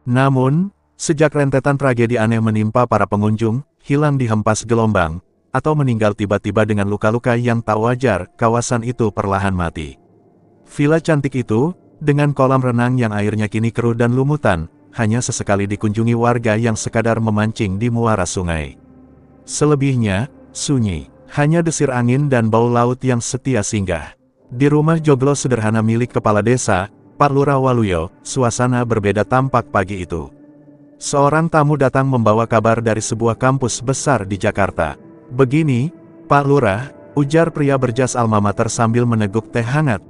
Namun, sejak rentetan tragedi aneh menimpa para pengunjung, hilang dihempas gelombang, atau meninggal tiba-tiba dengan luka-luka yang tak wajar, kawasan itu perlahan mati. Villa cantik itu, dengan kolam renang yang airnya kini keruh dan lumutan, hanya sesekali dikunjungi warga yang sekadar memancing di muara sungai. Selebihnya, sunyi, hanya desir angin dan bau laut yang setia singgah. Di rumah joglo sederhana milik kepala desa, Pak Lurah Waluyo, suasana berbeda tampak pagi itu. Seorang tamu datang membawa kabar dari sebuah kampus besar di Jakarta. "Begini, Pak Lurah," ujar pria berjas alma mater sambil meneguk teh hangat.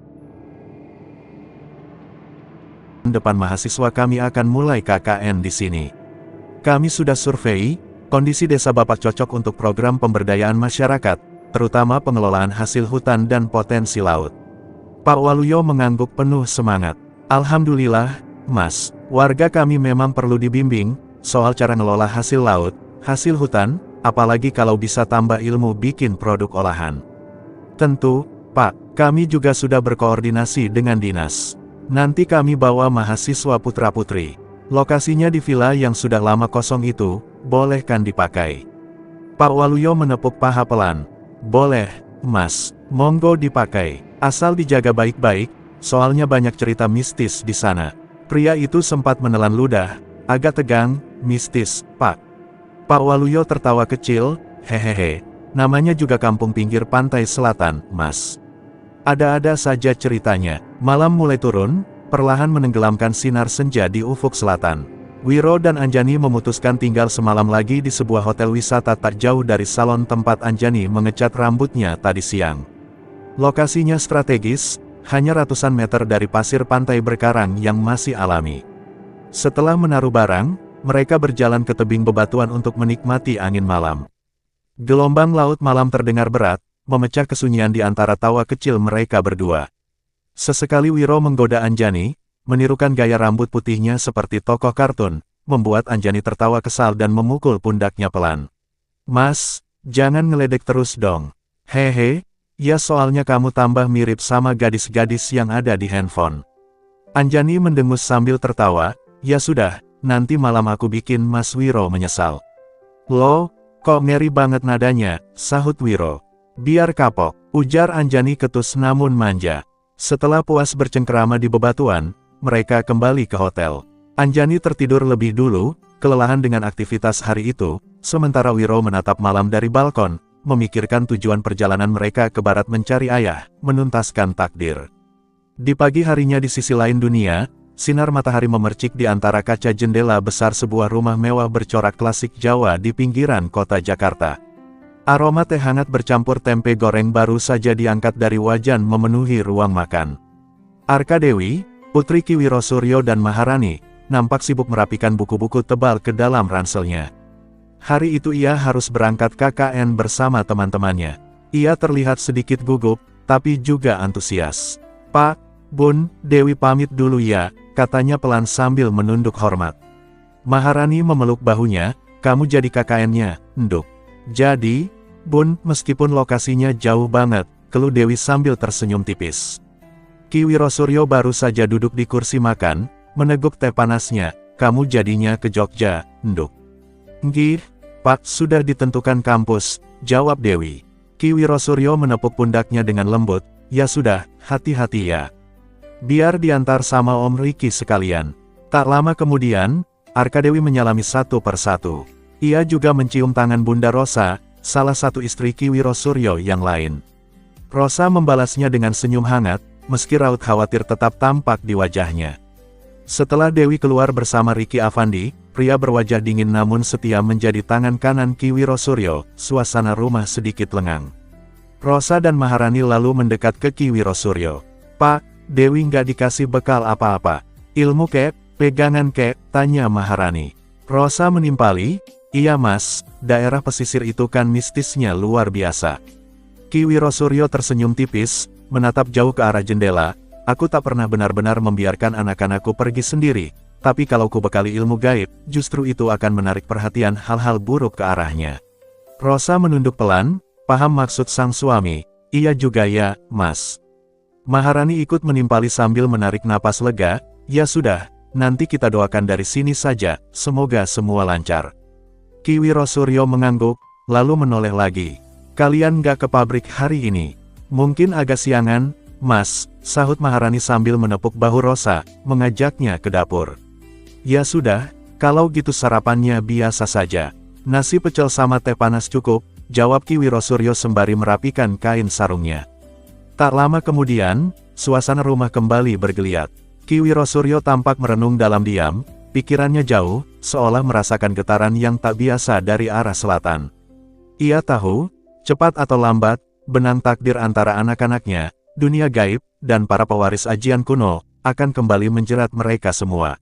"Depan mahasiswa kami akan mulai KKN di sini. Kami sudah survei, kondisi desa Bapak cocok untuk program pemberdayaan masyarakat, terutama pengelolaan hasil hutan dan potensi laut." Pak Waluyo mengangguk penuh semangat. "Alhamdulillah, Mas, warga kami memang perlu dibimbing, soal cara ngelola hasil laut, hasil hutan, apalagi kalau bisa tambah ilmu bikin produk olahan. Tentu, Pak, kami juga sudah berkoordinasi dengan dinas. Nanti kami bawa mahasiswa putra-putri. Lokasinya di villa yang sudah lama kosong itu, boleh kan dipakai?" Pak Waluyo menepuk paha pelan. "Boleh, Mas, monggo dipakai. Asal dijaga baik-baik, soalnya banyak cerita mistis di sana." Pria itu sempat menelan ludah, agak tegang. "Mistis, Pak?" Pak Waluyo tertawa kecil, "Hehehe, namanya juga kampung pinggir pantai selatan, Mas. Ada-ada saja ceritanya." Malam mulai turun, perlahan menenggelamkan sinar senja di ufuk selatan. Wiro dan Anjani memutuskan tinggal semalam lagi di sebuah hotel wisata tak jauh dari salon tempat Anjani mengecat rambutnya tadi siang. Lokasinya strategis, hanya ratusan meter dari pasir pantai berkarang yang masih alami. Setelah menaruh barang, mereka berjalan ke tebing bebatuan untuk menikmati angin malam. Gelombang laut malam terdengar berat, memecah kesunyian di antara tawa kecil mereka berdua. Sesekali Wiro menggoda Anjani, menirukan gaya rambut putihnya seperti tokoh kartun, membuat Anjani tertawa kesal dan memukul pundaknya pelan. "Mas, jangan ngeledek terus dong. Hehe, ya soalnya kamu tambah mirip sama gadis-gadis yang ada di handphone." Anjani mendengus sambil tertawa, "Ya sudah, nanti malam aku bikin Mas Wiro menyesal." "Loh, kok ngeri banget nadanya?" sahut Wiro. "Biar kapok," ujar Anjani ketus namun manja. Setelah puas bercengkerama di bebatuan, mereka kembali ke hotel. Anjani tertidur lebih dulu, kelelahan dengan aktivitas hari itu, sementara Wiro menatap malam dari balkon, memikirkan tujuan perjalanan mereka ke barat mencari ayah, menuntaskan takdir. Di pagi harinya di sisi lain dunia, sinar matahari memercik di antara kaca jendela besar sebuah rumah mewah bercorak klasik Jawa di pinggiran kota Jakarta. Aroma teh hangat bercampur tempe goreng baru saja diangkat dari wajan memenuhi ruang makan. Arka Dewi, putri Ki Wiro Suryo dan Maharani, nampak sibuk merapikan buku-buku tebal ke dalam ranselnya. Hari itu ia harus berangkat KKN bersama teman-temannya. Ia terlihat sedikit gugup, tapi juga antusias. "Pak, Bun, Dewi pamit dulu ya," katanya pelan sambil menunduk hormat. Maharani memeluk bahunya, "Kamu jadi KKN-nya, Nduk?" "Jadi, Bun, meskipun lokasinya jauh banget," keluh Dewi sambil tersenyum tipis. Ki Wiro Suryo baru saja duduk di kursi makan, meneguk teh panasnya. "Kamu jadinya ke Jogja, Nduk?" "Nggih, Pak, sudah ditentukan kampus," jawab Dewi. Ki Wiro Suryo menepuk pundaknya dengan lembut, "Ya sudah, hati-hati ya. Biar diantar sama Om Riki sekalian." Tak lama kemudian, Arka Dewi menyalami satu persatu. Ia juga mencium tangan Bunda Rosa, salah satu istri Ki Wiro Suryo yang lain. Rosa membalasnya dengan senyum hangat, meski raut khawatir tetap tampak di wajahnya. Setelah Dewi keluar bersama Riki Afandi, pria berwajah dingin namun setia menjadi tangan kanan Ki Wiro Suryo, suasana rumah sedikit lengang. Rosa dan Maharani lalu mendekat ke Ki Wiro Suryo. "Pak, Dewi nggak dikasih bekal apa-apa. Ilmu kek, pegangan kek?" tanya Maharani. Rosa menimpali, "Iya Mas, daerah pesisir itu kan mistisnya luar biasa." Ki Wiro Suryo tersenyum tipis, menatap jauh ke arah jendela. "Aku tak pernah benar-benar membiarkan anak-anakku pergi sendiri, tapi kalau ku bekali ilmu gaib, justru itu akan menarik perhatian hal-hal buruk ke arahnya." Rosa menunduk pelan, paham maksud sang suami. "Iya juga ya, Mas." Maharani ikut menimpali sambil menarik napas lega. "Ya sudah, nanti kita doakan dari sini saja, semoga semua lancar. Ki Wiro Suryo mengangguk, lalu menoleh lagi. Kalian nggak ke pabrik hari ini? Mungkin agak siangan, Mas, sahut Maharani sambil menepuk bahu Rosa, mengajaknya ke dapur. Ya sudah, kalau gitu sarapannya biasa saja. Nasi pecel sama teh panas cukup, jawab Ki Wiro Suryo sembari merapikan kain sarungnya. Tak lama kemudian, suasana rumah kembali bergeliat. Ki Wiro Suryo tampak merenung dalam diam, pikirannya jauh, seolah merasakan getaran yang tak biasa dari arah selatan. Ia tahu, cepat atau lambat, benang takdir antara anak-anaknya, dunia gaib, dan para pewaris ajian kuno, akan kembali menjerat mereka semua.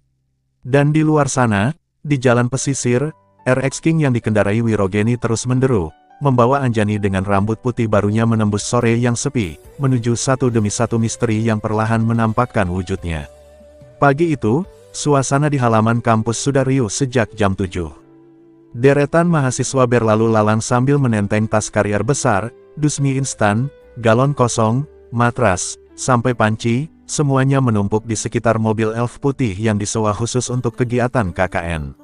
Dan di luar sana, di jalan pesisir, RX King yang dikendarai Wirogeni terus menderu, membawa Anjani dengan rambut putih barunya menembus sore yang sepi, menuju satu demi satu misteri yang perlahan menampakkan wujudnya. Pagi itu, suasana di halaman kampus sudah riuh sejak jam 7. Deretan mahasiswa berlalu lalang sambil menenteng tas karier besar, dus mie instan, galon kosong, matras, sampai panci, semuanya menumpuk di sekitar mobil elf putih yang disewa khusus untuk kegiatan KKN.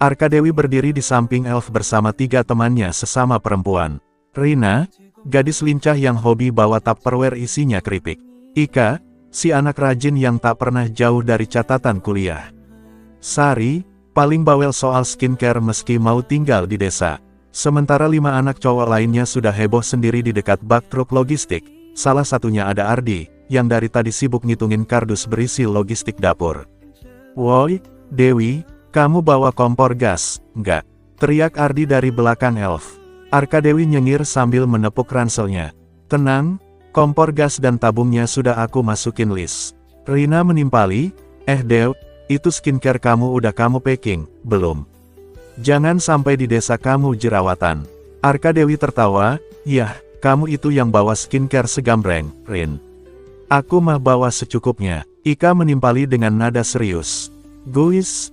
Arka Dewi berdiri di samping elf bersama 3 temannya sesama perempuan. Rina, gadis lincah yang hobi bawa Tupperware isinya keripik. Ika, si anak rajin yang tak pernah jauh dari catatan kuliah. Sari, paling bawel soal skincare meski mau tinggal di desa. Sementara 5 anak cowok lainnya sudah heboh sendiri di dekat bak truk logistik. Salah satunya ada Ardi, yang dari tadi sibuk ngitungin kardus berisi logistik dapur. "Woi, Dewi, kamu bawa kompor gas, enggak?" teriak Ardi dari belakang elf. Arka Dewi nyengir sambil menepuk ranselnya. "Tenang, kompor gas dan tabungnya sudah aku masukin list." Rina menimpali, Dew, itu skincare kamu udah kamu packing, belum? Jangan sampai di desa kamu jerawatan." Arka Dewi tertawa, "Yah, kamu itu yang bawa skincare segambreng, Rin. Aku mah bawa secukupnya." Ika menimpali dengan nada serius. Guys,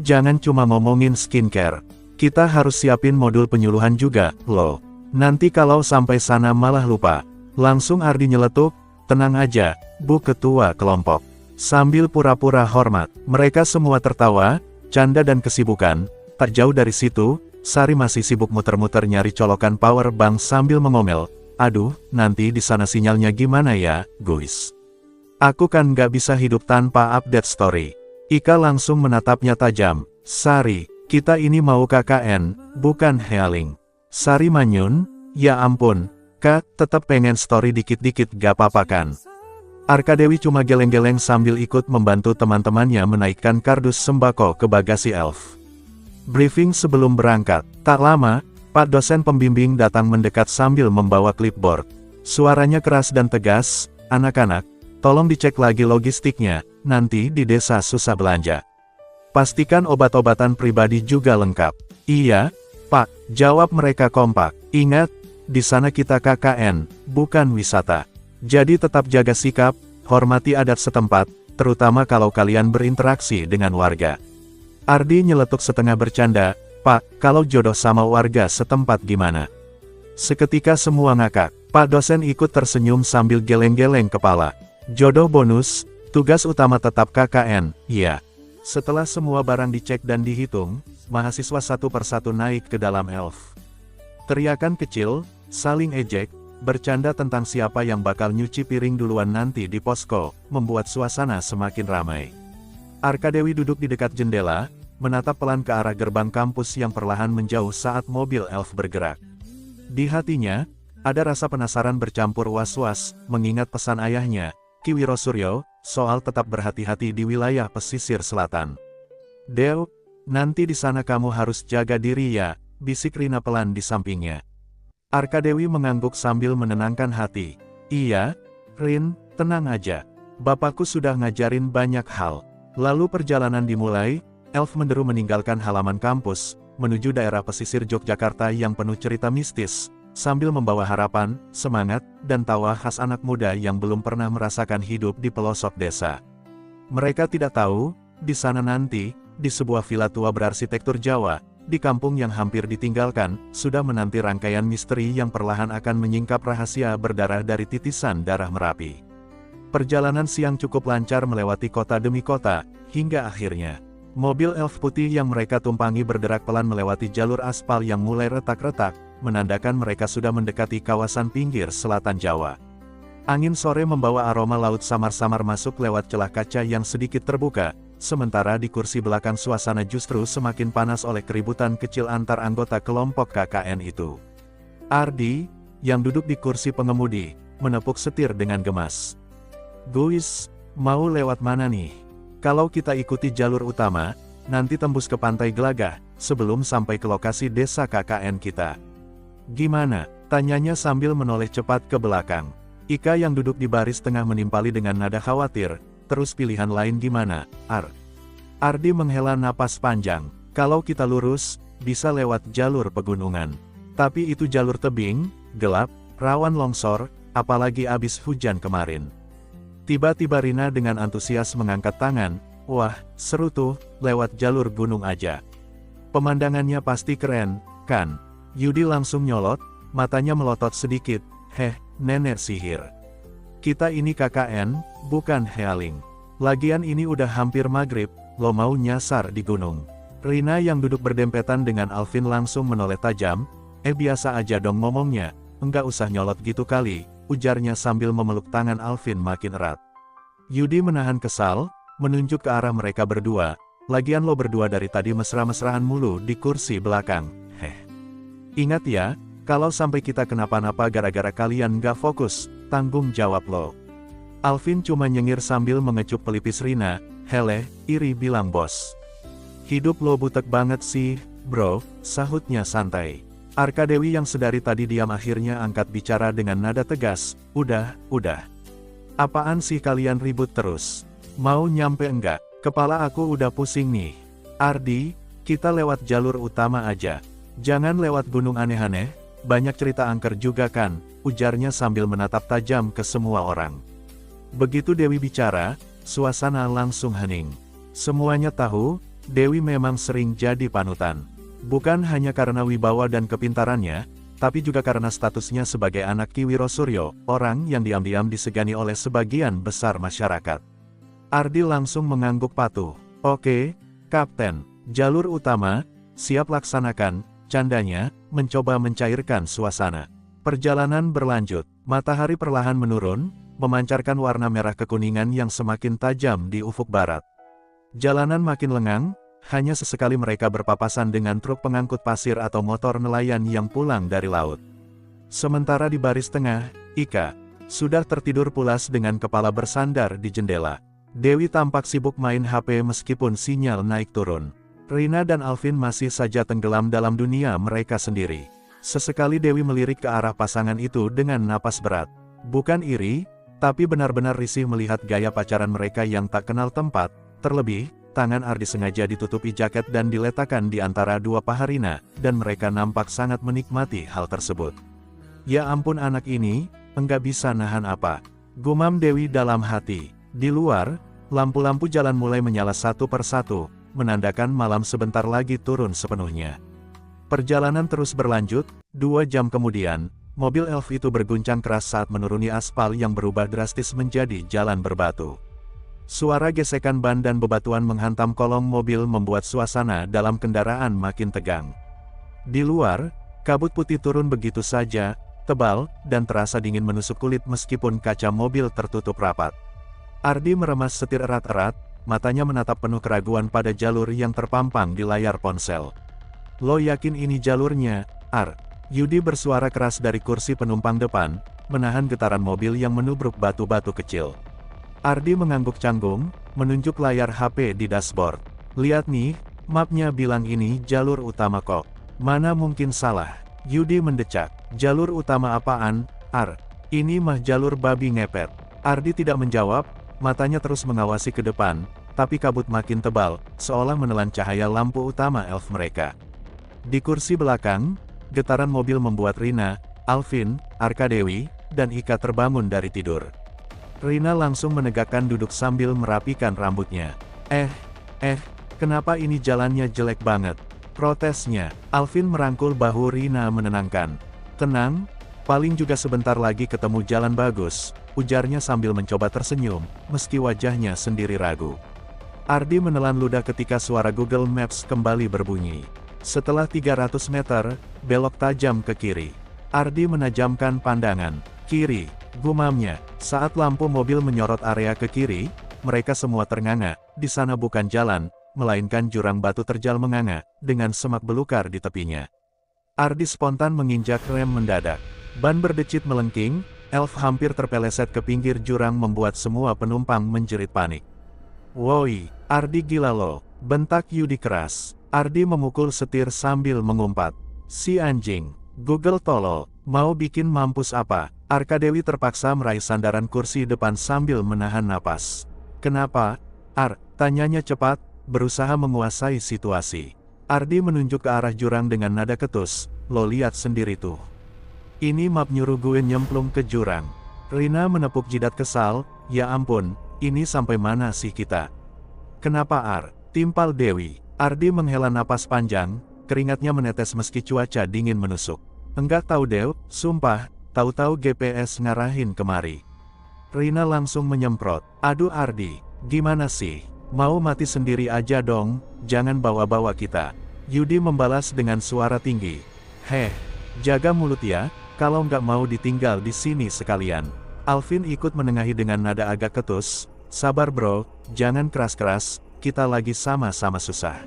jangan cuma ngomongin skincare. Kita harus siapin modul penyuluhan juga, loh. Nanti kalau sampai sana malah lupa." Langsung Ardi nyeletuk, "Tenang aja, Bu Ketua Kelompok." Sambil pura-pura hormat, mereka semua tertawa, canda dan kesibukan. Tak jauh dari situ, Sari masih sibuk muter-muter nyari colokan power bank sambil mengomel, "Aduh, nanti di sana sinyalnya gimana ya, guys? Aku kan nggak bisa hidup tanpa update story." Ika langsung menatapnya tajam. "Sari, kita ini mau KKN, bukan healing." Sari manyun, "Ya ampun, Kak, tetap pengen story dikit-dikit gak apa-apa kan?" Arka Dewi cuma geleng-geleng sambil ikut membantu teman-temannya menaikkan kardus sembako ke bagasi elf. Briefing sebelum berangkat. Tak lama, Pak dosen pembimbing datang mendekat sambil membawa clipboard. Suaranya keras dan tegas, "Anak-anak, tolong dicek lagi logistiknya, nanti di desa susah belanja. Pastikan obat-obatan pribadi juga lengkap." "Iya, Pak," jawab mereka kompak. "Ingat, di sana kita KKN, bukan wisata. Jadi tetap jaga sikap, hormati adat setempat, terutama kalau kalian berinteraksi dengan warga." Ardi nyeletuk setengah bercanda, "Pak, kalau jodoh sama warga setempat gimana?" Seketika semua ngakak. Pak dosen ikut tersenyum sambil geleng-geleng kepala. "Jodoh bonus, tugas utama tetap KKN, ya." Setelah semua barang dicek dan dihitung, mahasiswa satu persatu naik ke dalam elf. Teriakan kecil, saling ejek, bercanda tentang siapa yang bakal nyuci piring duluan nanti di posko, membuat suasana semakin ramai. Arka Dewi duduk di dekat jendela, menatap pelan ke arah gerbang kampus yang perlahan menjauh saat mobil elf bergerak. Di hatinya, ada rasa penasaran bercampur was-was, mengingat pesan ayahnya, Ki Wiro Suryo, soal tetap berhati-hati di wilayah pesisir selatan. "Dew, nanti di sana kamu harus jaga diri ya," bisik Rina pelan di sampingnya. Arka Dewi mengangguk sambil menenangkan hati. "Iya, Rin, tenang aja. Bapakku sudah ngajarin banyak hal." Lalu perjalanan dimulai, elf menderu meninggalkan halaman kampus, menuju daerah pesisir Yogyakarta yang penuh cerita mistis, sambil membawa harapan, semangat, dan tawa khas anak muda yang belum pernah merasakan hidup di pelosok desa. Mereka tidak tahu, di sana nanti, di sebuah villa tua berarsitektur Jawa, di kampung yang hampir ditinggalkan, sudah menanti rangkaian misteri yang perlahan akan menyingkap rahasia berdarah dari titisan darah Merapi. Perjalanan siang cukup lancar melewati kota demi kota, hingga akhirnya mobil elf putih yang mereka tumpangi bergerak pelan melewati jalur aspal yang mulai retak-retak, menandakan mereka sudah mendekati kawasan pinggir selatan Jawa. Angin sore membawa aroma laut samar-samar masuk lewat celah kaca yang sedikit terbuka, sementara di kursi belakang suasana justru semakin panas oleh keributan kecil antar anggota kelompok KKN itu. Ardi, yang duduk di kursi pengemudi, menepuk setir dengan gemas. "Guys, mau lewat mana nih? Kalau kita ikuti jalur utama, nanti tembus ke Pantai Gelagah, sebelum sampai ke lokasi desa KKN kita. Gimana?" tanyanya sambil menoleh cepat ke belakang. Ika yang duduk di baris tengah menimpali dengan nada khawatir, "Terus pilihan lain gimana, Ar?" Ardi menghela napas panjang. "Kalau kita lurus, bisa lewat jalur pegunungan. Tapi itu jalur tebing, gelap, rawan longsor, apalagi abis hujan kemarin." Tiba-tiba Rina dengan antusias mengangkat tangan. "Wah, seru tuh, lewat jalur gunung aja. Pemandangannya pasti keren, kan?" Yudi langsung nyolot, matanya melotot sedikit. "Heh, nenek sihir. Kita ini KKN, bukan healing. Lagian ini udah hampir maghrib, lo mau nyasar di gunung?" Rina yang duduk berdempetan dengan Alvin langsung menoleh tajam. Biasa aja dong ngomongnya, enggak usah nyolot gitu kali," ujarnya sambil memeluk tangan Alvin makin erat. Yudi menahan kesal, menunjuk ke arah mereka berdua. "Lagian lo berdua dari tadi mesra-mesraan mulu di kursi belakang. Heh. Ingat ya, kalau sampai kita kenapa-napa gara-gara kalian nggak fokus, tanggung jawab lo." Alvin cuma nyengir sambil mengecup pelipis Rina. "Hele, iri bilang bos. Hidup lo butek banget sih, bro," sahutnya santai. Arka Dewi yang sedari tadi diam akhirnya angkat bicara dengan nada tegas. Udah. Apaan sih kalian ribut terus? Mau nyampe enggak? Kepala aku udah pusing nih. Ardi, kita lewat jalur utama aja. Jangan lewat gunung aneh-aneh, banyak cerita angker juga kan," ujarnya sambil menatap tajam ke semua orang. Begitu Dewi bicara, suasana langsung hening. Semuanya tahu, Dewi memang sering jadi panutan. Bukan hanya karena wibawa dan kepintarannya, tapi juga karena statusnya sebagai anak Ki Wiro Suryo, orang yang diam-diam disegani oleh sebagian besar masyarakat. Ardi langsung mengangguk patuh. "Oke, Kapten, jalur utama, siap laksanakan," candanya, mencoba mencairkan suasana. Perjalanan berlanjut, matahari perlahan menurun, memancarkan warna merah kekuningan yang semakin tajam di ufuk barat. Jalanan makin lengang, hanya sesekali mereka berpapasan dengan truk pengangkut pasir atau motor nelayan yang pulang dari laut. Sementara di baris tengah, Ika sudah tertidur pulas dengan kepala bersandar di jendela. Dewi tampak sibuk main HP meskipun sinyal naik turun. Rina dan Alvin masih saja tenggelam dalam dunia mereka sendiri. Sesekali Dewi melirik ke arah pasangan itu dengan napas berat. Bukan iri, tapi benar-benar risih melihat gaya pacaran mereka yang tak kenal tempat. Terlebih, tangan Ardi sengaja ditutupi jaket dan diletakkan di antara dua paha Rina, dan mereka nampak sangat menikmati hal tersebut. "Ya ampun, anak ini, enggak bisa nahan apa," gumam Dewi dalam hati. Di luar, lampu-lampu jalan mulai menyala satu persatu, menandakan malam sebentar lagi turun sepenuhnya. Perjalanan terus berlanjut. 2 jam kemudian, mobil elf itu berguncang keras saat menuruni aspal yang berubah drastis menjadi jalan berbatu. Suara gesekan ban dan bebatuan menghantam kolong mobil membuat suasana dalam kendaraan makin tegang. Di luar, kabut putih turun begitu saja, tebal, dan terasa dingin menusuk kulit meskipun kaca mobil tertutup rapat. Ardi meremas setir erat-erat, matanya menatap penuh keraguan pada jalur yang terpampang di layar ponsel. "Lo yakin ini jalurnya, Ar?" Yudi bersuara keras dari kursi penumpang depan, menahan getaran mobil yang menubruk batu-batu kecil. Ardi mengangguk canggung, menunjuk layar HP di dashboard. "Lihat nih, mapnya bilang ini jalur utama kok. Mana mungkin salah?" Yudi mendecak. "Jalur utama apaan, Ar? Ini mah jalur babi ngepet." Ardi tidak menjawab, matanya terus mengawasi ke depan, tapi kabut makin tebal, seolah menelan cahaya lampu utama elf mereka. Di kursi belakang, getaran mobil membuat Rina, Alvin, Arka Dewi, dan Ika terbangun dari tidur. Rina langsung menegakkan duduk sambil merapikan rambutnya. Kenapa ini jalannya jelek banget?" protesnya. Alvin merangkul bahu Rina menenangkan. "Tenang, paling juga sebentar lagi ketemu jalan bagus, ujarnya sambil mencoba tersenyum, meski wajahnya sendiri ragu. Ardi menelan ludah ketika suara Google Maps kembali berbunyi. Setelah 300 meter, belok tajam ke kiri. Ardi menajamkan pandangan. Kiri, gumamnya. Saat lampu mobil menyorot area ke kiri, mereka semua ternganga. Di sana bukan jalan, melainkan jurang batu terjal menganga, dengan semak belukar di tepinya. Ardi spontan menginjak rem mendadak. Ban berdecit melengking, Elf hampir terpeleset ke pinggir jurang membuat semua penumpang menjerit panik. "Woi, Ardi gila lo," bentak Yudi keras. Ardi memukul setir sambil mengumpat. "Si anjing, Google tolol, mau bikin mampus apa?" Arkadewi terpaksa meraih sandaran kursi depan sambil menahan napas. "Kenapa, Ar?" tanyanya cepat, berusaha menguasai situasi. Ardi menunjuk ke arah jurang dengan nada ketus, "Lo lihat sendiri tuh. Ini map nyuruh gue nyemplung ke jurang." Rina menepuk jidat kesal, "Ya ampun, ini sampai mana sih kita?" "Kenapa Ar?" timpal Dewi. Ardi menghela napas panjang, keringatnya menetes meski cuaca dingin menusuk. "Enggak tahu Dew, sumpah, tahu-tahu GPS ngarahin kemari." Rina langsung menyemprot. "Aduh Ardi, gimana sih? Mau mati sendiri aja dong, jangan bawa-bawa kita." Yudi membalas dengan suara tinggi. "Heh, jaga mulut ya, kalau nggak mau ditinggal di sini sekalian." Alvin ikut menengahi dengan nada agak ketus, "Sabar bro, jangan keras-keras, kita lagi sama-sama susah."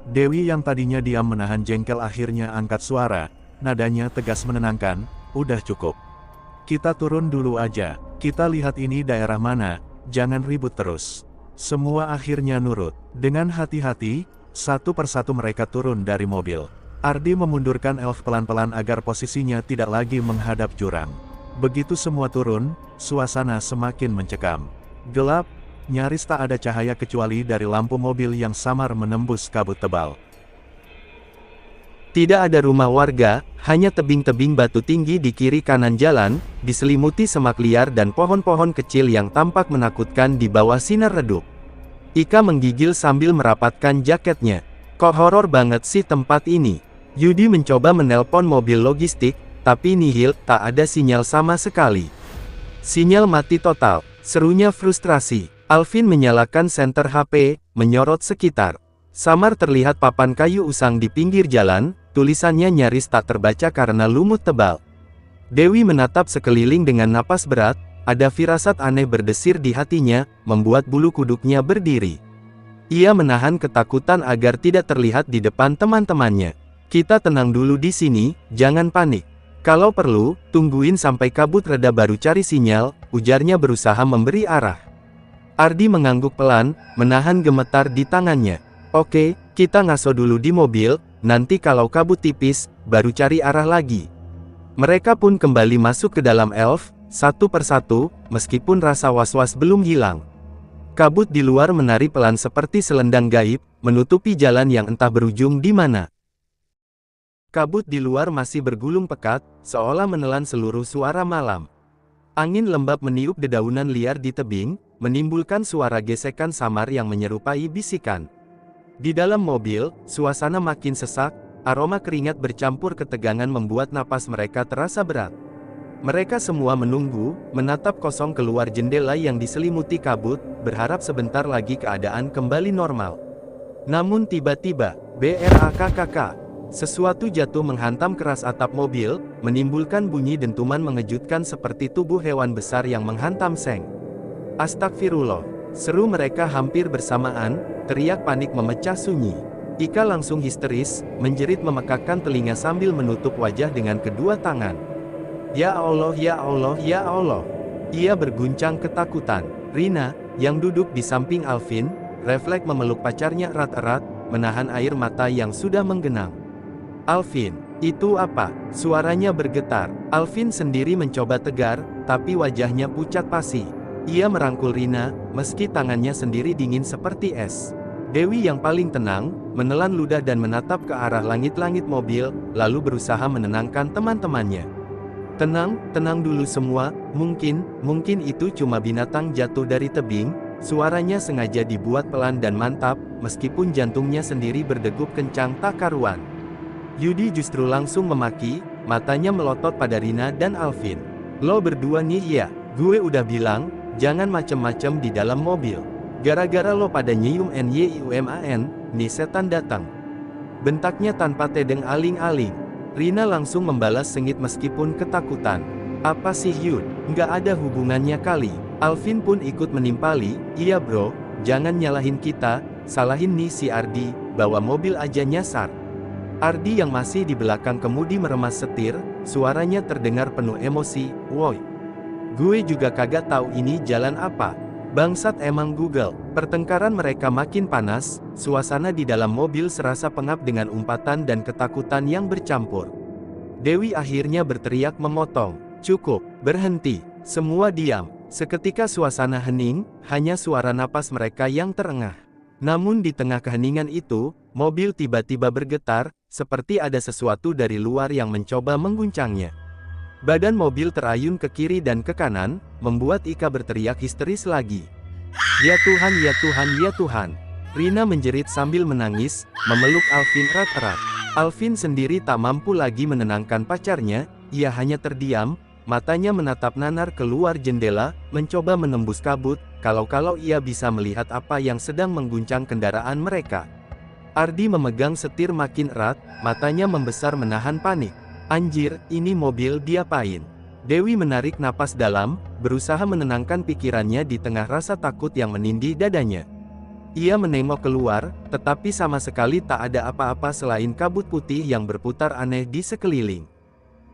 Dewi yang tadinya diam menahan jengkel akhirnya angkat suara, nadanya tegas menenangkan, "Udah cukup. Kita turun dulu aja, kita lihat ini daerah mana, jangan ribut terus." Semua akhirnya nurut. Dengan hati-hati, satu persatu mereka turun dari mobil. Ardi memundurkan Elf pelan-pelan agar posisinya tidak lagi menghadap jurang. Begitu semua turun, suasana semakin mencekam. Gelap, nyaris tak ada cahaya kecuali dari lampu mobil yang samar menembus kabut tebal. Tidak ada rumah warga, hanya tebing-tebing batu tinggi di kiri kanan jalan, diselimuti semak liar dan pohon-pohon kecil yang tampak menakutkan di bawah sinar redup. Ika menggigil sambil merapatkan jaketnya. "Kok horor banget sih tempat ini?" Yudi mencoba menelpon mobil logistik, tapi nihil, tak ada sinyal sama sekali. "Sinyal mati total," serunya frustrasi. Alvin menyalakan senter HP, menyorot sekitar. Samar terlihat papan kayu usang di pinggir jalan, tulisannya nyaris tak terbaca karena lumut tebal. Dewi menatap sekeliling dengan napas berat, ada firasat aneh berdesir di hatinya, membuat bulu kuduknya berdiri. Ia menahan ketakutan agar tidak terlihat di depan teman-temannya. "Kita tenang dulu di sini, jangan panik. Kalau perlu, tungguin sampai kabut reda baru cari sinyal," ujarnya berusaha memberi arah. Ardi mengangguk pelan, menahan gemetar di tangannya. "Oke, kita ngaso dulu di mobil, nanti kalau kabut tipis, baru cari arah lagi." Mereka pun kembali masuk ke dalam Elf, satu persatu, meskipun rasa was-was belum hilang. Kabut di luar menari pelan seperti selendang gaib, menutupi jalan yang entah berujung di mana. Kabut di luar masih bergulung pekat, seolah menelan seluruh suara malam. Angin lembab meniup dedaunan liar di tebing, menimbulkan suara gesekan samar yang menyerupai bisikan. Di dalam mobil, suasana makin sesak, aroma keringat bercampur ketegangan membuat napas mereka terasa berat. Mereka semua menunggu, menatap kosong keluar jendela yang diselimuti kabut, berharap sebentar lagi keadaan kembali normal. Namun tiba-tiba, BRAKKK. Sesuatu jatuh menghantam keras atap mobil, menimbulkan bunyi dentuman mengejutkan seperti tubuh hewan besar yang menghantam seng. "Astagfirullah!" seru mereka hampir bersamaan, teriak panik memecah sunyi. Ika langsung histeris, menjerit memekakkan telinga sambil menutup wajah dengan kedua tangan. "Ya Allah, ya Allah, ya Allah!" Ia berguncang ketakutan. Rina, yang duduk di samping Alvin, refleks memeluk pacarnya erat-erat, menahan air mata yang sudah menggenang. "Alvin, itu apa?" Suaranya bergetar. Alvin sendiri mencoba tegar, tapi wajahnya pucat pasi. Ia merangkul Rina, meski tangannya sendiri dingin seperti es. Dewi yang paling tenang, menelan ludah dan menatap ke arah langit-langit mobil, lalu berusaha menenangkan teman-temannya. "Tenang, tenang dulu semua, mungkin itu cuma binatang jatuh dari tebing." Suaranya sengaja dibuat pelan dan mantap, meskipun jantungnya sendiri berdegup kencang tak karuan. Yudi justru langsung memaki, matanya melotot pada Rina dan Alvin. "Lo berdua nih ya, Gue udah bilang, jangan macem-macem di dalam mobil. Gara-gara lo pada nyium NYIUMAN, nih setan datang. Bentaknya tanpa tedeng aling-aling. Rina langsung membalas sengit meskipun ketakutan. Apa sih Yud, nggak ada hubungannya kali. Alvin pun ikut menimpali, iya bro, jangan nyalahin kita, salahin nih si Ardi, bawa mobil aja nyasar. Ardi yang masih di belakang kemudi meremas setir, suaranya terdengar penuh emosi, woi. Gue juga kagak tahu ini jalan apa. Bangsat emang Google. Pertengkaran mereka makin panas, suasana di dalam mobil serasa pengap dengan umpatan dan ketakutan yang bercampur. Dewi akhirnya berteriak memotong. Cukup, berhenti, semua diam. Seketika suasana hening, hanya suara napas mereka yang terengah. Namun di tengah keheningan itu, mobil tiba-tiba bergetar, seperti ada sesuatu dari luar yang mencoba mengguncangnya. Badan mobil terayun ke kiri dan ke kanan, membuat Ika berteriak histeris lagi. Ya Tuhan, ya Tuhan, ya Tuhan. Rina menjerit sambil menangis, memeluk Alvin erat-erat. Alvin sendiri tak mampu lagi menenangkan pacarnya, ia hanya terdiam, matanya menatap nanar keluar jendela, mencoba menembus kabut, kalau-kalau ia bisa melihat apa yang sedang mengguncang kendaraan mereka. Ardi memegang setir makin erat, matanya membesar menahan panik. Anjir, ini mobil diapain? Dewi menarik napas dalam, berusaha menenangkan pikirannya di tengah rasa takut yang menindih dadanya. Ia menengok keluar, tetapi sama sekali tak ada apa-apa selain kabut putih yang berputar aneh di sekeliling.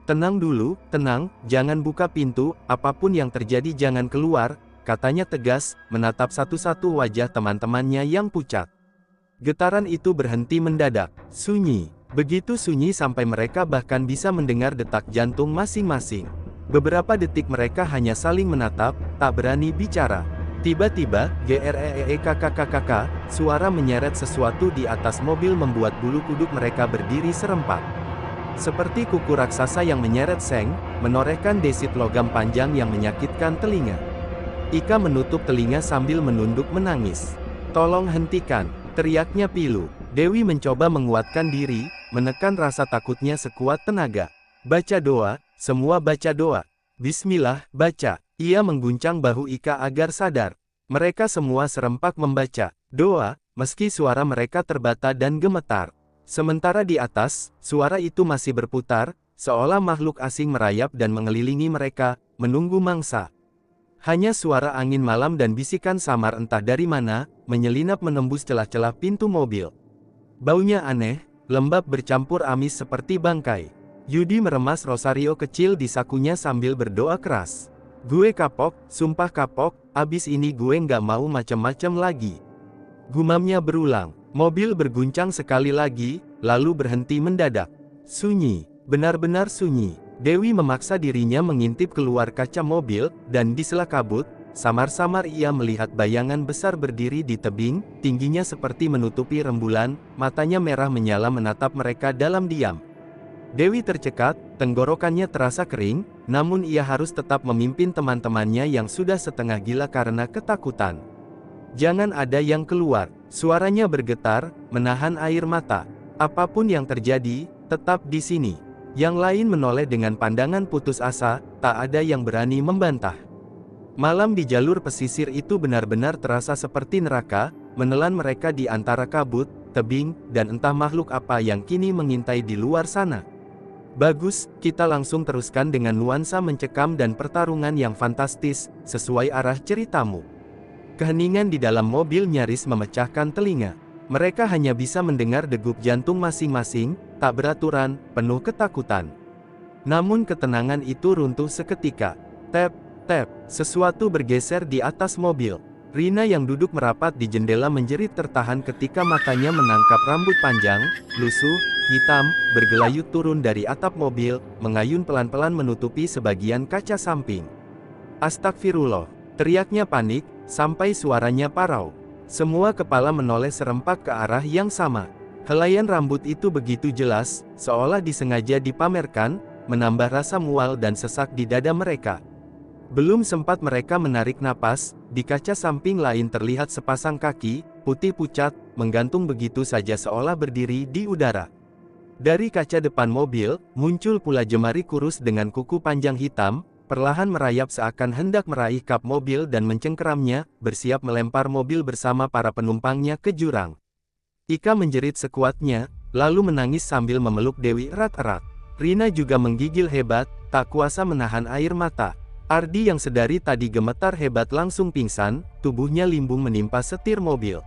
Tenang dulu, tenang, jangan buka pintu, apapun yang terjadi jangan keluar, katanya tegas, menatap satu-satu wajah teman-temannya yang pucat. Getaran itu berhenti mendadak, sunyi. Begitu sunyi sampai mereka bahkan bisa mendengar detak jantung masing-masing. Beberapa detik mereka hanya saling menatap, tak berani bicara. Tiba-tiba, GREEKKKKK, suara menyeret sesuatu di atas mobil membuat bulu kuduk mereka berdiri serempak. Seperti kuku raksasa yang menyeret seng, menorehkan desit logam panjang yang menyakitkan telinga. Ika menutup telinga sambil menunduk menangis. Tolong hentikan, teriaknya pilu. Dewi mencoba menguatkan diri, menekan rasa takutnya sekuat tenaga. Baca doa, semua baca doa. Bismillah, baca. Ia mengguncang bahu Ika agar sadar. Mereka semua serempak membaca doa, meski suara mereka terbata dan gemetar. Sementara di atas, suara itu masih berputar, seolah makhluk asing merayap dan mengelilingi mereka, menunggu mangsa. Hanya suara angin malam dan bisikan samar entah dari mana, menyelinap menembus celah-celah pintu mobil. Baunya aneh, lembab bercampur amis seperti bangkai. Yudi meremas rosario kecil di sakunya sambil berdoa keras. Gue kapok, sumpah kapok, abis ini gue nggak mau macem-macem lagi. Gumamnya berulang. Mobil berguncang sekali lagi, lalu berhenti mendadak. Sunyi, benar-benar sunyi. Dewi memaksa dirinya mengintip keluar kaca mobil, dan di sela kabut, samar-samar ia melihat bayangan besar berdiri di tebing, tingginya seperti menutupi rembulan, matanya merah menyala menatap mereka dalam diam. Dewi tercekat, tenggorokannya terasa kering, namun ia harus tetap memimpin teman-temannya yang sudah setengah gila karena ketakutan. Jangan ada yang keluar, suaranya bergetar, menahan air mata. Apapun yang terjadi, tetap di sini. Yang lain menoleh dengan pandangan putus asa, tak ada yang berani membantah. Malam di jalur pesisir itu benar-benar terasa seperti neraka, menelan mereka di antara kabut, tebing, dan entah makhluk apa yang kini mengintai di luar sana. Bagus, kita langsung teruskan dengan nuansa mencekam dan pertarungan yang fantastis, sesuai arah ceritamu. Keheningan di dalam mobil nyaris memecahkan telinga. Mereka hanya bisa mendengar degup jantung masing-masing, tak beraturan, penuh ketakutan. Namun ketenangan itu runtuh seketika. Tap, tap, sesuatu bergeser di atas mobil. Rina yang duduk merapat di jendela menjerit tertahan ketika matanya menangkap rambut panjang, lusuh, hitam, bergelayut turun dari atap mobil, mengayun pelan-pelan menutupi sebagian kaca samping. Astagfirullah, teriaknya panik, sampai suaranya parau. Semua kepala menoleh serempak ke arah yang sama. Helaian rambut itu begitu jelas, seolah disengaja dipamerkan, menambah rasa mual dan sesak di dada mereka. Belum sempat mereka menarik napas, di kaca samping lain terlihat sepasang kaki, putih pucat, menggantung begitu saja seolah berdiri di udara. Dari kaca depan mobil, muncul pula jemari kurus dengan kuku panjang hitam, perlahan merayap seakan hendak meraih kap mobil dan mencengkeramnya, bersiap melempar mobil bersama para penumpangnya ke jurang. Ika menjerit sekuatnya, lalu menangis sambil memeluk Dewi erat-erat. Rina juga menggigil hebat, tak kuasa menahan air mata. Ardi yang sedari tadi gemetar hebat langsung pingsan, tubuhnya limbung menimpa setir mobil.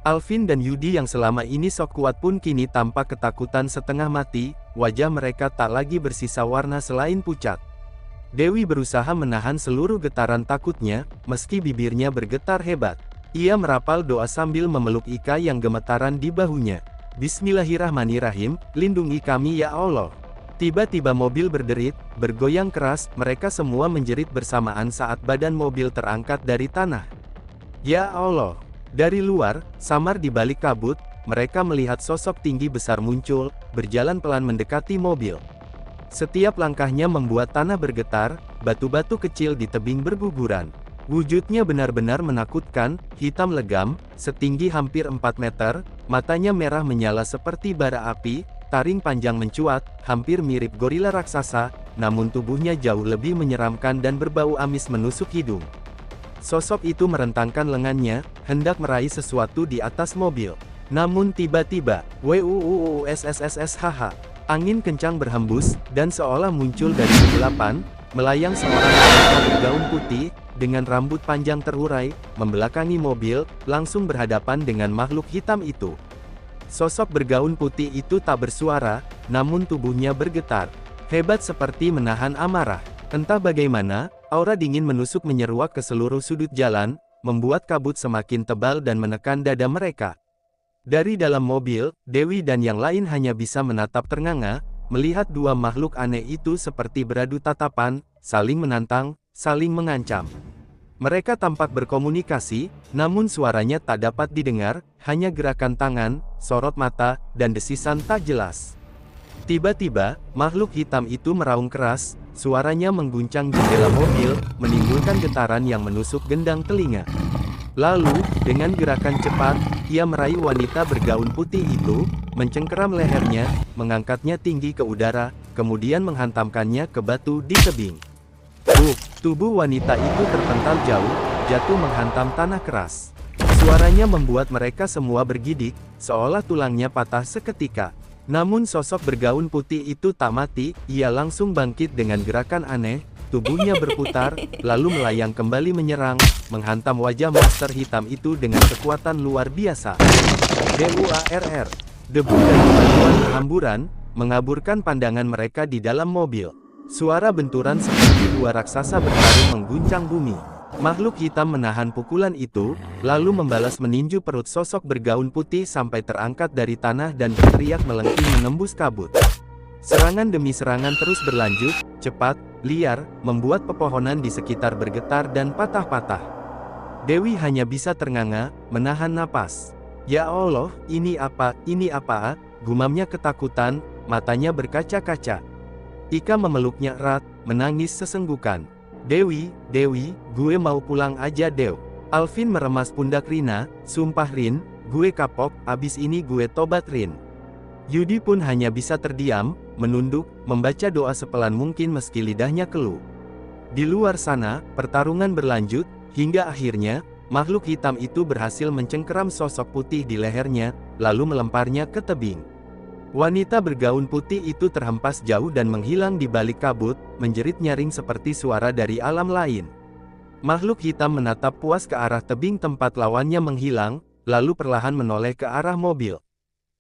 Alvin dan Yudi yang selama ini sok kuat pun kini tampak ketakutan setengah mati, wajah mereka tak lagi bersisa warna selain pucat. Dewi berusaha menahan seluruh getaran takutnya, meski bibirnya bergetar hebat. Ia merapal doa sambil memeluk Ika yang gemetaran di bahunya. Bismillahirrahmanirrahim, lindungi kami ya Allah. Tiba-tiba mobil berderit, bergoyang keras, mereka semua menjerit bersamaan saat badan mobil terangkat dari tanah. Ya Allah! Dari luar, samar di balik kabut, mereka melihat sosok tinggi besar muncul, berjalan pelan mendekati mobil. Setiap langkahnya membuat tanah bergetar, batu-batu kecil di tebing berguguran. Wujudnya benar-benar menakutkan, hitam legam, setinggi hampir 4 meter, matanya merah menyala seperti bara api, taring panjang mencuat, hampir mirip gorila raksasa, namun tubuhnya jauh lebih menyeramkan dan berbau amis menusuk hidung. Sosok itu merentangkan lengannya, hendak meraih sesuatu di atas mobil. Namun tiba-tiba, wuuussshh, angin kencang berhembus, dan seolah muncul dari kegelapan, melayang seorang wanita bergaun putih, dengan rambut panjang terurai, membelakangi mobil, langsung berhadapan dengan makhluk hitam itu. Sosok bergaun putih itu tak bersuara, namun tubuhnya bergetar. Hebat seperti menahan amarah. Entah bagaimana, aura dingin menusuk menyeruak ke seluruh sudut jalan, membuat kabut semakin tebal dan menekan dada mereka. Dari dalam mobil, Dewi dan yang lain hanya bisa menatap ternganga, melihat dua makhluk aneh itu seperti beradu tatapan, saling menantang, saling mengancam. Mereka tampak berkomunikasi, namun suaranya tak dapat didengar, hanya gerakan tangan, sorot mata, dan desisan tak jelas. Tiba-tiba, makhluk hitam itu meraung keras, suaranya mengguncang jendela mobil, menimbulkan getaran yang menusuk gendang telinga. Lalu, dengan gerakan cepat, ia meraih wanita bergaun putih itu, mencengkeram lehernya, mengangkatnya tinggi ke udara, kemudian menghantamkannya ke batu di tebing. Tubuh wanita itu terpental jauh, jatuh menghantam tanah keras. Suaranya membuat mereka semua bergidik, seolah tulangnya patah seketika. Namun sosok bergaun putih itu tak mati, ia langsung bangkit dengan gerakan aneh, tubuhnya berputar, lalu melayang kembali menyerang, menghantam wajah monster hitam itu dengan kekuatan luar biasa. DUARR. Debu dan batuan berhamburan, mengaburkan pandangan mereka di dalam mobil. Suara benturan seperti dua raksasa bertarung mengguncang bumi. Makhluk hitam menahan pukulan itu, lalu membalas meninju perut sosok bergaun putih sampai terangkat dari tanah dan berteriak melengking menembus kabut. Serangan demi serangan terus berlanjut, cepat, liar, membuat pepohonan di sekitar bergetar dan patah-patah. Dewi hanya bisa ternganga, menahan napas. Ya Allah, ini apa, gumamnya ketakutan, matanya berkaca-kaca. Ika memeluknya erat, menangis sesenggukan. Dewi, gue mau pulang aja Dew. Alvin meremas pundak Rina, sumpah Rin, gue kapok, abis ini gue tobat Rin. Yudi pun hanya bisa terdiam, menunduk, membaca doa sepelan mungkin meski lidahnya keluh. Di luar sana, pertarungan berlanjut, hingga akhirnya, makhluk hitam itu berhasil mencengkeram sosok putih di lehernya, lalu melemparnya ke tebing. Wanita bergaun putih itu terhempas jauh dan menghilang di balik kabut, menjerit nyaring seperti suara dari alam lain. Makhluk hitam menatap puas ke arah tebing tempat lawannya menghilang, lalu perlahan menoleh ke arah mobil.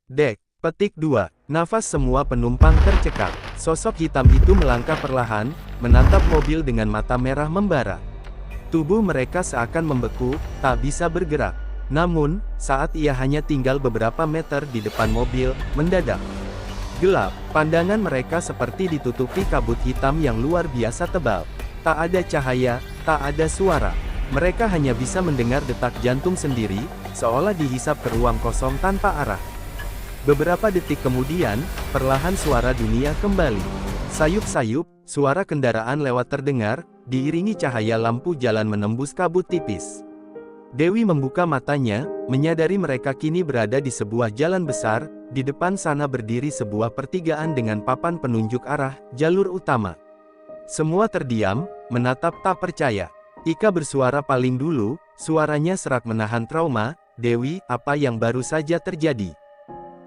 Dek, petik 2, nafas semua penumpang tercekat. Sosok hitam itu melangkah perlahan, menatap mobil dengan mata merah membara. Tubuh mereka seakan membeku, tak bisa bergerak. Namun, saat ia hanya tinggal beberapa meter di depan mobil, mendadak gelap. Pandangan mereka seperti ditutupi kabut hitam yang luar biasa tebal. Tak ada cahaya, tak ada suara. Mereka hanya bisa mendengar detak jantung sendiri, seolah dihisap ke ruang kosong tanpa arah. Beberapa detik kemudian, perlahan suara dunia kembali. Sayup-sayup, suara kendaraan lewat terdengar, diiringi cahaya lampu jalan menembus kabut tipis. Dewi membuka matanya, menyadari mereka kini berada di sebuah jalan besar, di depan sana berdiri sebuah pertigaan dengan papan penunjuk arah, jalur utama. Semua terdiam, menatap tak percaya. Ika bersuara paling dulu, suaranya serak menahan trauma. Dewi, apa yang baru saja terjadi?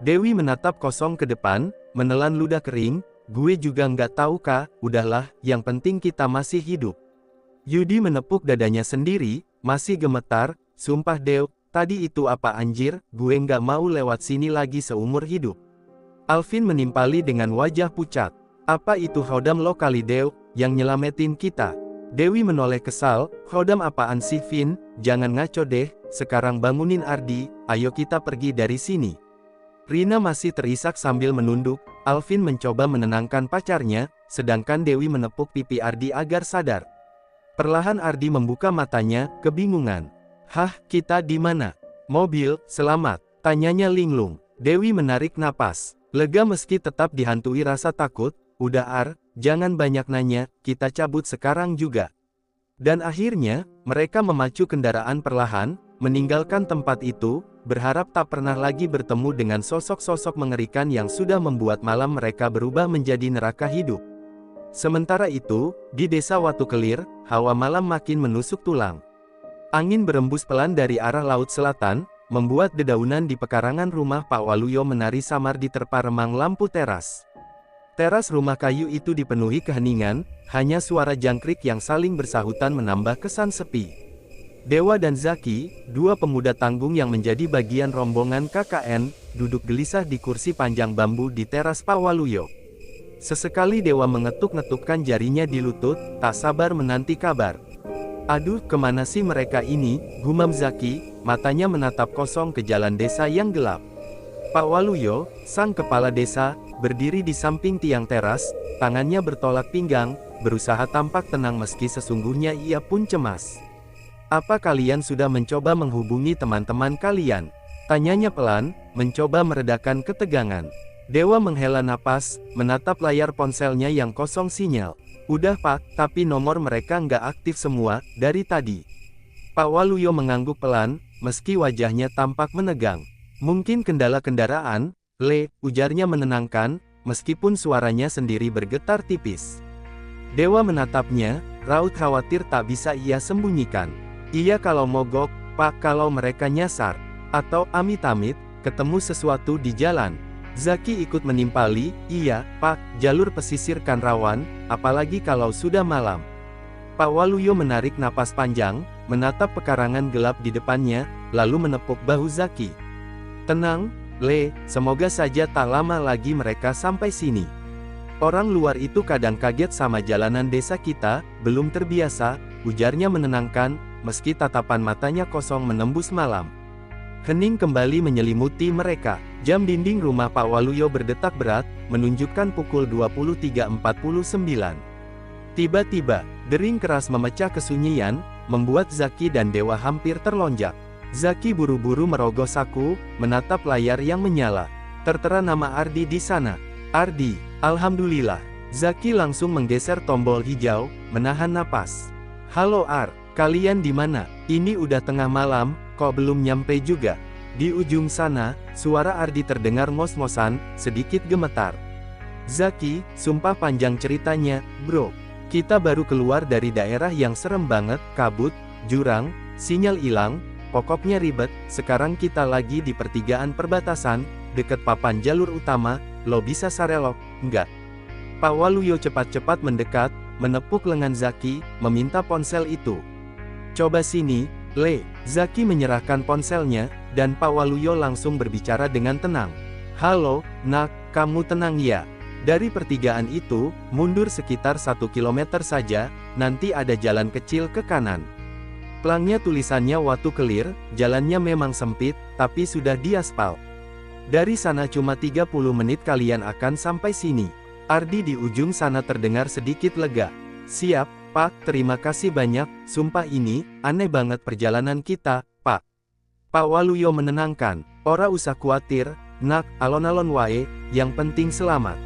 Dewi menatap kosong ke depan, menelan ludah kering. Gue juga nggak tahu kak, udahlah, yang penting kita masih hidup. Yudi menepuk dadanya sendiri, masih gemetar. Sumpah Dew, tadi itu apa anjir, gue nggak mau lewat sini lagi seumur hidup. Alvin menimpali dengan wajah pucat. Apa itu Khodam lo kali Dew, yang nyelamatin kita? Dewi menoleh kesal, Khodam apaan sih Vin, jangan ngaco deh, sekarang bangunin Ardi, ayo kita pergi dari sini. Rina masih terisak sambil menunduk, Alvin mencoba menenangkan pacarnya, sedangkan Dewi menepuk pipi Ardi agar sadar. Perlahan Ardi membuka matanya, kebingungan. Hah, kita di mana? Mobil, selamat, tanyanya linglung. Dewi menarik napas, lega meski tetap dihantui rasa takut. Udah Ar, jangan banyak nanya, kita cabut sekarang juga. Dan akhirnya, mereka memacu kendaraan perlahan, meninggalkan tempat itu, berharap tak pernah lagi bertemu dengan sosok-sosok mengerikan yang sudah membuat malam mereka berubah menjadi neraka hidup. Sementara itu, di desa Watu Kelir, hawa malam makin menusuk tulang. Angin berembus pelan dari arah laut selatan, membuat dedaunan di pekarangan rumah Pak Waluyo menari samar diterpa remang lampu teras. Teras rumah kayu itu dipenuhi keheningan, hanya suara jangkrik yang saling bersahutan menambah kesan sepi. Dewa dan Zaki, dua pemuda tanggung yang menjadi bagian rombongan KKN, duduk gelisah di kursi panjang bambu di teras Pak Waluyo. Sesekali Dewa mengetuk-ngetukkan jarinya di lutut, tak sabar menanti kabar. Aduh, kemana sih mereka ini, gumam Zaki, matanya menatap kosong ke jalan desa yang gelap. Pak Waluyo, sang kepala desa, berdiri di samping tiang teras, tangannya bertolak pinggang, berusaha tampak tenang meski sesungguhnya ia pun cemas. Apa kalian sudah mencoba menghubungi teman-teman kalian? Tanyanya pelan, mencoba meredakan ketegangan. Dewa menghela napas, menatap layar ponselnya yang kosong sinyal. Udah Pak, tapi nomor mereka nggak aktif semua, dari tadi. Pak Waluyo mengangguk pelan, meski wajahnya tampak menegang. Mungkin kendala kendaraan, Le, ujarnya menenangkan, meskipun suaranya sendiri bergetar tipis. Dewa menatapnya, raut khawatir tak bisa ia sembunyikan. Iya kalau mogok, Pak kalau mereka nyasar, atau amit-amit, ketemu sesuatu di jalan. Zaki ikut menimpali, iya, Pak, jalur pesisir kan rawan, apalagi kalau sudah malam. Pak Waluyo menarik napas panjang, menatap pekarangan gelap di depannya, lalu menepuk bahu Zaki. Tenang, Le, semoga saja tak lama lagi mereka sampai sini. Orang luar itu kadang kaget sama jalanan desa kita, belum terbiasa, ujarnya menenangkan, meski tatapan matanya kosong menembus malam. Hening kembali menyelimuti mereka. Jam dinding rumah Pak Waluyo berdetak berat, menunjukkan pukul 23.49. Tiba-tiba, dering keras memecah kesunyian, membuat Zaki dan Dewa hampir terlonjak. Zaki buru-buru merogoh saku, menatap layar yang menyala. Tertera nama Ardi di sana. Ardi, alhamdulillah. Zaki langsung menggeser tombol hijau, menahan napas. Halo Ar, kalian di mana? Ini udah tengah malam, kok belum nyampe juga? Di ujung sana, suara Ardi terdengar ngos-ngosan, sedikit gemetar. Zaki, sumpah panjang ceritanya, bro. Kita baru keluar dari daerah yang serem banget, kabut, jurang, sinyal hilang, pokoknya ribet. Sekarang kita lagi di pertigaan perbatasan, deket papan jalur utama. Lo bisa sarelok, enggak? Pak Waluyo cepat-cepat mendekat, menepuk lengan Zaki, meminta ponsel itu. Coba sini, Le. Zaki menyerahkan ponselnya, dan Pak Waluyo langsung berbicara dengan tenang. Halo, nak, kamu tenang ya? Dari pertigaan itu, mundur sekitar 1 kilometer saja, nanti ada jalan kecil ke kanan. Pelangnya tulisannya Watu Kelir, jalannya memang sempit, tapi sudah diaspal. Dari sana cuma 30 menit kalian akan sampai sini. Ardi di ujung sana terdengar sedikit lega. Siap, Pak, terima kasih banyak, sumpah ini, aneh banget perjalanan kita, Pak. Pak Waluyo menenangkan, ora usah khawatir, nak, alon-alon wae, yang penting selamat.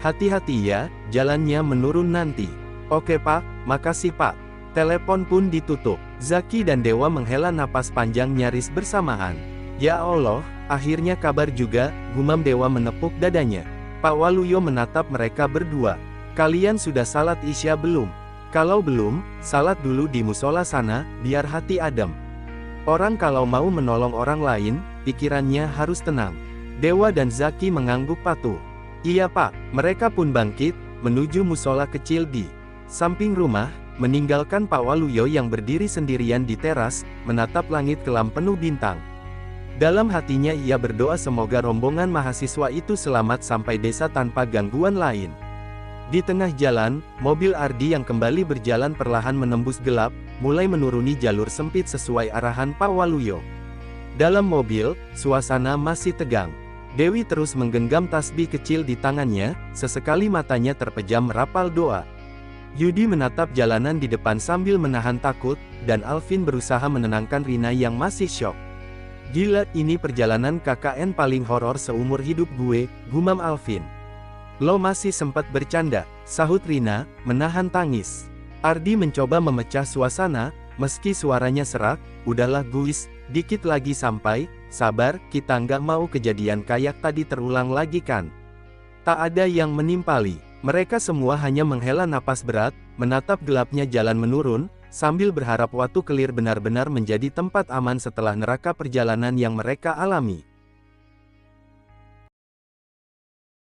Hati-hati ya, jalannya menurun nanti. Oke Pak, makasih Pak. Telepon pun ditutup. Zaki dan Dewa menghela napas panjang nyaris bersamaan. Ya Allah, akhirnya kabar juga, gumam Dewa menepuk dadanya. Pak Waluyo menatap mereka berdua. Kalian sudah salat Isya belum? Kalau belum, salat dulu di musola sana, biar hati adem. Orang kalau mau menolong orang lain, pikirannya harus tenang. Dewa dan Zaki mengangguk patuh. Iya Pak, mereka pun bangkit, menuju musola kecil di samping rumah, meninggalkan Pak Waluyo yang berdiri sendirian di teras, menatap langit kelam penuh bintang. Dalam hatinya ia berdoa semoga rombongan mahasiswa itu selamat sampai desa tanpa gangguan lain. Di tengah jalan, mobil Ardi yang kembali berjalan perlahan menembus gelap, mulai menuruni jalur sempit sesuai arahan Pak Waluyo. Dalam mobil, suasana masih tegang. Dewi terus menggenggam tasbih kecil di tangannya, sesekali matanya terpejam merapal doa. Yudi menatap jalanan di depan sambil menahan takut, dan Alvin berusaha menenangkan Rina yang masih syok. Gila, ini perjalanan KKN paling horor seumur hidup gue, gumam Alvin. Lo masih sempat bercanda, sahut Rina, menahan tangis. Ardi mencoba memecah suasana, meski suaranya serak, udahlah guys, dikit lagi sampai, sabar, kita nggak mau kejadian kayak tadi terulang lagi kan. Tak ada yang menimpali. Mereka semua hanya menghela napas berat, menatap gelapnya jalan menurun, sambil berharap Watu Kelir benar-benar menjadi tempat aman setelah neraka perjalanan yang mereka alami.